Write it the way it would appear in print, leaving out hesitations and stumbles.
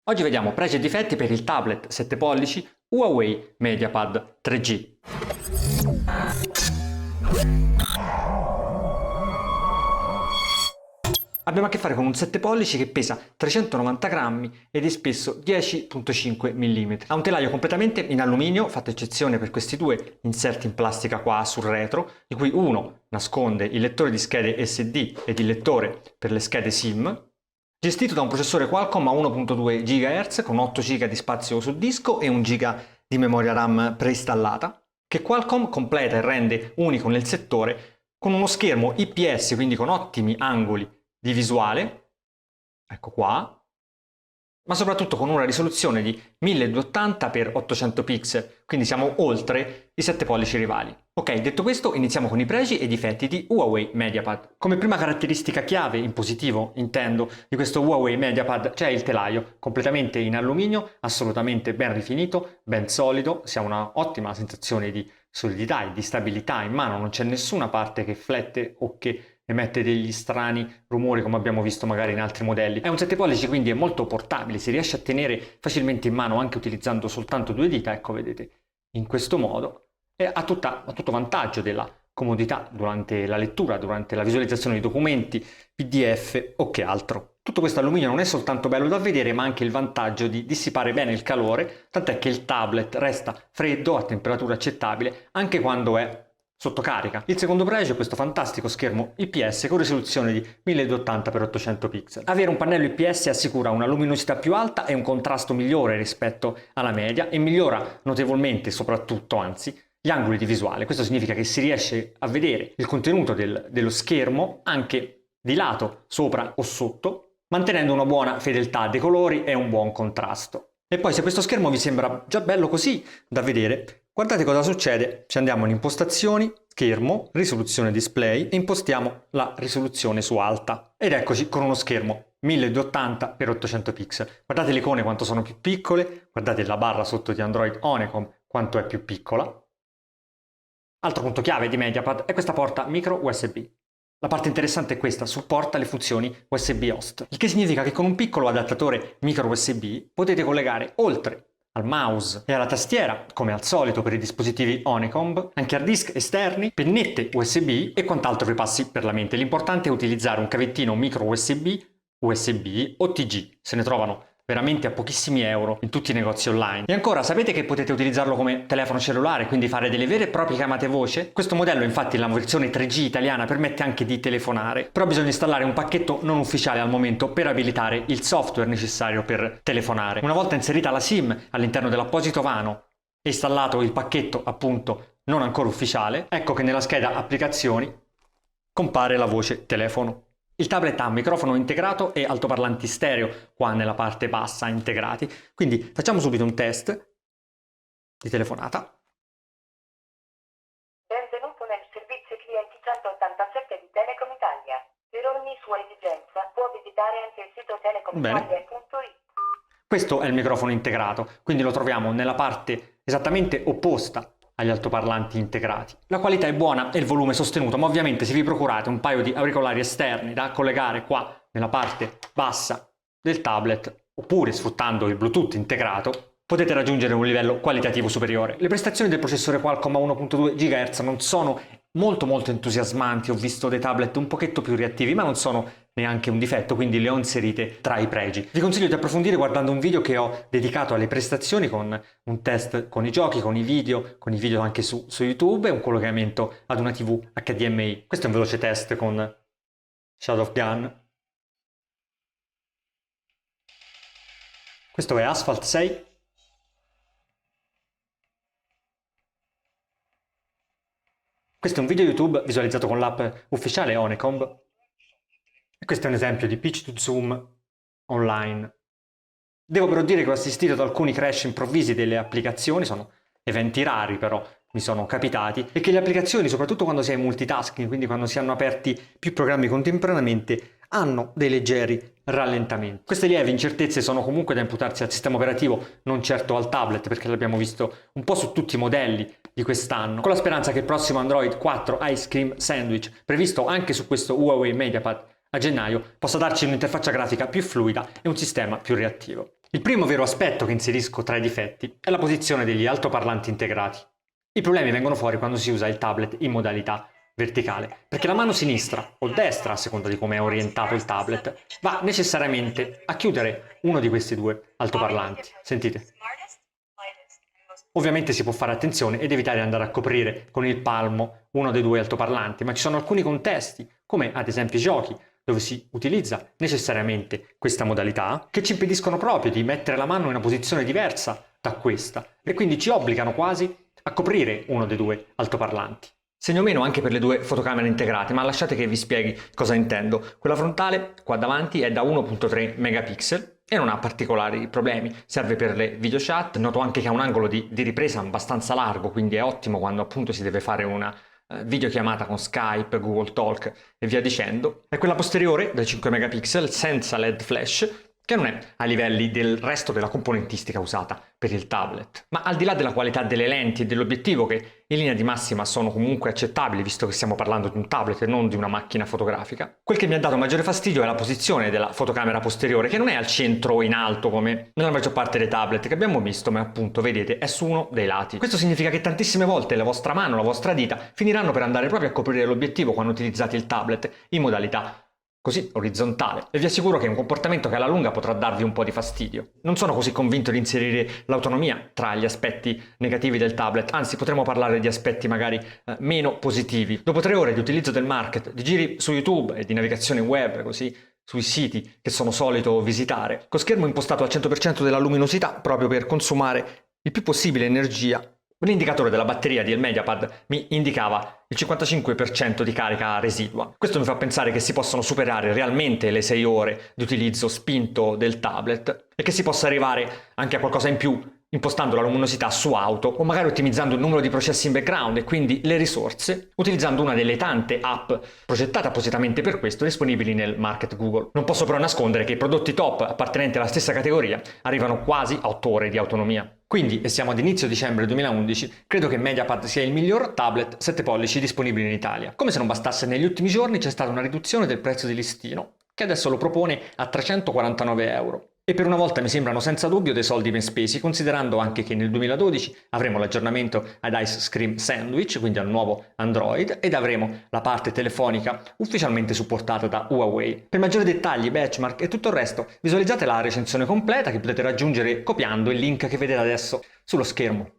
Oggi vediamo pregi e difetti per il tablet 7 pollici Huawei MediaPad 3G. Abbiamo a che fare con un 7 pollici che pesa 390 grammi ed è spesso 10,5 mm. Ha un telaio completamente in alluminio, fatta eccezione per questi due inserti in plastica qua sul retro, di cui uno nasconde il lettore di schede SD ed il lettore per le schede SIM. Gestito da un processore Qualcomm a 1.2 GHz con 8 GB di spazio sul disco e 1 GB di memoria RAM preinstallata, che Qualcomm completa e rende unico nel settore con uno schermo IPS, quindi con ottimi angoli di visuale, ecco qua, ma soprattutto con una risoluzione di 1280x800 pixel, quindi siamo oltre i 7 pollici rivali. Ok, detto questo, iniziamo con i pregi e i difetti di Huawei MediaPad. Come prima caratteristica chiave, in positivo intendo, di questo Huawei MediaPad c'è il telaio, completamente in alluminio, assolutamente ben rifinito, ben solido, si ha una ottima sensazione di solidità e di stabilità in mano, non c'è nessuna parte che flette o che emette degli strani rumori come abbiamo visto magari in altri modelli. È un 7 pollici, quindi è molto portabile, si riesce a tenere facilmente in mano anche utilizzando soltanto due dita, ecco vedete, in questo modo, e ha tutto vantaggio della comodità durante la lettura, durante la visualizzazione di documenti, PDF o che altro. Tutto questo alluminio non è soltanto bello da vedere, ma anche il vantaggio di dissipare bene il calore, tant'è che il tablet resta freddo a temperatura accettabile anche quando è sotto carica. Il secondo pregio è questo fantastico schermo IPS con risoluzione di 1280x800 pixel. Avere un pannello IPS assicura una luminosità più alta e un contrasto migliore rispetto alla media e migliora notevolmente, soprattutto, anzi, gli angoli di visuale. Questo significa che si riesce a vedere il contenuto dello schermo anche di lato, sopra o sotto, mantenendo una buona fedeltà dei colori e un buon contrasto. E poi, se questo schermo vi sembra già bello così da vedere, guardate cosa succede. Ci andiamo in impostazioni, schermo, risoluzione display e impostiamo la risoluzione su alta. Ed eccoci con uno schermo 1280x800 pixel. Guardate le icone quanto sono più piccole, guardate la barra sotto di Android Honeycomb quanto è più piccola. Altro punto chiave di MediaPad è questa porta micro USB. La parte interessante è questa, supporta le funzioni USB host, il che significa che con un piccolo adattatore micro USB potete collegare oltre al mouse e alla tastiera, come al solito per i dispositivi Honeycomb, anche hard disk esterni, pennette USB e quant'altro vi passi per la mente. L'importante è utilizzare un cavettino micro USB, USB o TG, se ne trovano veramente a pochissimi euro in tutti i negozi online. E ancora, sapete che potete utilizzarlo come telefono cellulare, quindi fare delle vere e proprie chiamate voce? Questo modello, infatti, la versione 3G italiana, permette anche di telefonare, però bisogna installare un pacchetto non ufficiale al momento per abilitare il software necessario per telefonare. Una volta inserita la SIM all'interno dell'apposito vano e installato il pacchetto, appunto, non ancora ufficiale, ecco che nella scheda applicazioni compare la voce telefono. Il tablet ha un microfono integrato e altoparlanti stereo qua nella parte bassa integrati, quindi facciamo subito un test di telefonata. Benvenuto nel servizio clienti 187 di Telecom Italia. Per ogni sua esigenza può visitare anche il sito telecomitalia.it. Questo è il microfono integrato, quindi lo troviamo nella parte esattamente opposta agli altoparlanti integrati. La qualità è buona e il volume è sostenuto, ma ovviamente se vi procurate un paio di auricolari esterni da collegare qua nella parte bassa del tablet, oppure sfruttando il Bluetooth integrato, potete raggiungere un livello qualitativo superiore. Le prestazioni del processore Qualcomm a 1.2 GHz non sono molto entusiasmanti, ho visto dei tablet un pochetto più reattivi, ma non sono neanche un difetto, quindi le ho inserite tra i pregi. Vi consiglio di approfondire guardando un video che ho dedicato alle prestazioni, con un test con i giochi, con i video anche su YouTube e un collegamento ad una TV HDMI. Questo è un veloce test con Shadow of Gun. Questo è Asphalt 6. Questo è un video YouTube visualizzato con l'app ufficiale Honeycomb. E questo è un esempio di pitch to zoom online. Devo però dire che ho assistito ad alcuni crash improvvisi delle applicazioni, sono eventi rari però mi sono capitati, e che le applicazioni, soprattutto quando si è in multitasking, quindi quando si hanno aperti più programmi contemporaneamente, hanno dei leggeri rallentamenti. Queste lievi incertezze sono comunque da imputarsi al sistema operativo, non certo al tablet, perché l'abbiamo visto un po' su tutti i modelli di quest'anno, con la speranza che il prossimo Android 4 Ice Cream Sandwich, previsto anche su questo Huawei MediaPad a gennaio, possa darci un'interfaccia grafica più fluida e un sistema più reattivo. Il primo vero aspetto che inserisco tra i difetti è la posizione degli altoparlanti integrati. I problemi vengono fuori quando si usa il tablet in modalità verticale, perché la mano sinistra o destra, a seconda di come è orientato il tablet, va necessariamente a chiudere uno di questi due altoparlanti. Sentite? Ovviamente si può fare attenzione ed evitare di andare a coprire con il palmo uno dei due altoparlanti, ma ci sono alcuni contesti, come ad esempio i giochi, dove si utilizza necessariamente questa modalità, che ci impediscono proprio di mettere la mano in una posizione diversa da questa e quindi ci obbligano quasi a coprire uno dei due altoparlanti. Segno meno anche per le due fotocamere integrate, ma lasciate che vi spieghi cosa intendo. Quella frontale qua davanti è da 1.3 megapixel e non ha particolari problemi, serve per le video chat. Noto anche che ha un angolo di ripresa abbastanza largo, quindi è ottimo quando appunto si deve fare una videochiamata con Skype, Google Talk e via dicendo. E quella posteriore da 5 megapixel senza LED flash, che non è a livelli del resto della componentistica usata per il tablet. Ma al di là della qualità delle lenti e dell'obiettivo, che in linea di massima sono comunque accettabili visto che stiamo parlando di un tablet e non di una macchina fotografica, quel che mi ha dato maggiore fastidio è la posizione della fotocamera posteriore, che non è al centro o in alto come nella maggior parte dei tablet che abbiamo visto, ma appunto vedete è su uno dei lati. Questo significa che tantissime volte la vostra mano, la vostra dita finiranno per andare proprio a coprire l'obiettivo quando utilizzate il tablet in modalità così orizzontale, e vi assicuro che è un comportamento che alla lunga potrà darvi un po' di fastidio. Non sono così convinto di inserire l'autonomia tra gli aspetti negativi del tablet, anzi potremmo parlare di aspetti magari meno positivi. Dopo 3 ore di utilizzo del Market, di giri su YouTube e di navigazione web, così sui siti che sono solito visitare, con schermo impostato al 100% della luminosità proprio per consumare il più possibile energia, l'indicatore della batteria del Mediapad mi indicava il 55% di carica residua. Questo mi fa pensare che si possono superare realmente le 6 ore di utilizzo spinto del tablet e che si possa arrivare anche a qualcosa in più impostando la luminosità su auto o magari ottimizzando il numero di processi in background e quindi le risorse, utilizzando una delle tante app progettate appositamente per questo disponibili nel Market Google. Non posso però nascondere che i prodotti top appartenenti alla stessa categoria arrivano quasi a 8 ore di autonomia. Quindi, e siamo ad inizio dicembre 2011, credo che Mediapad sia il miglior tablet 7 pollici disponibile in Italia. Come se non bastasse, negli ultimi giorni c'è stata una riduzione del prezzo di listino, che adesso lo propone a 349 euro. E per una volta mi sembrano senza dubbio dei soldi ben spesi, considerando anche che nel 2012 avremo l'aggiornamento ad Ice Cream Sandwich, quindi al nuovo Android, ed avremo la parte telefonica ufficialmente supportata da Huawei. Per maggiori dettagli, benchmark e tutto il resto, visualizzate la recensione completa che potete raggiungere copiando il link che vedete adesso sullo schermo.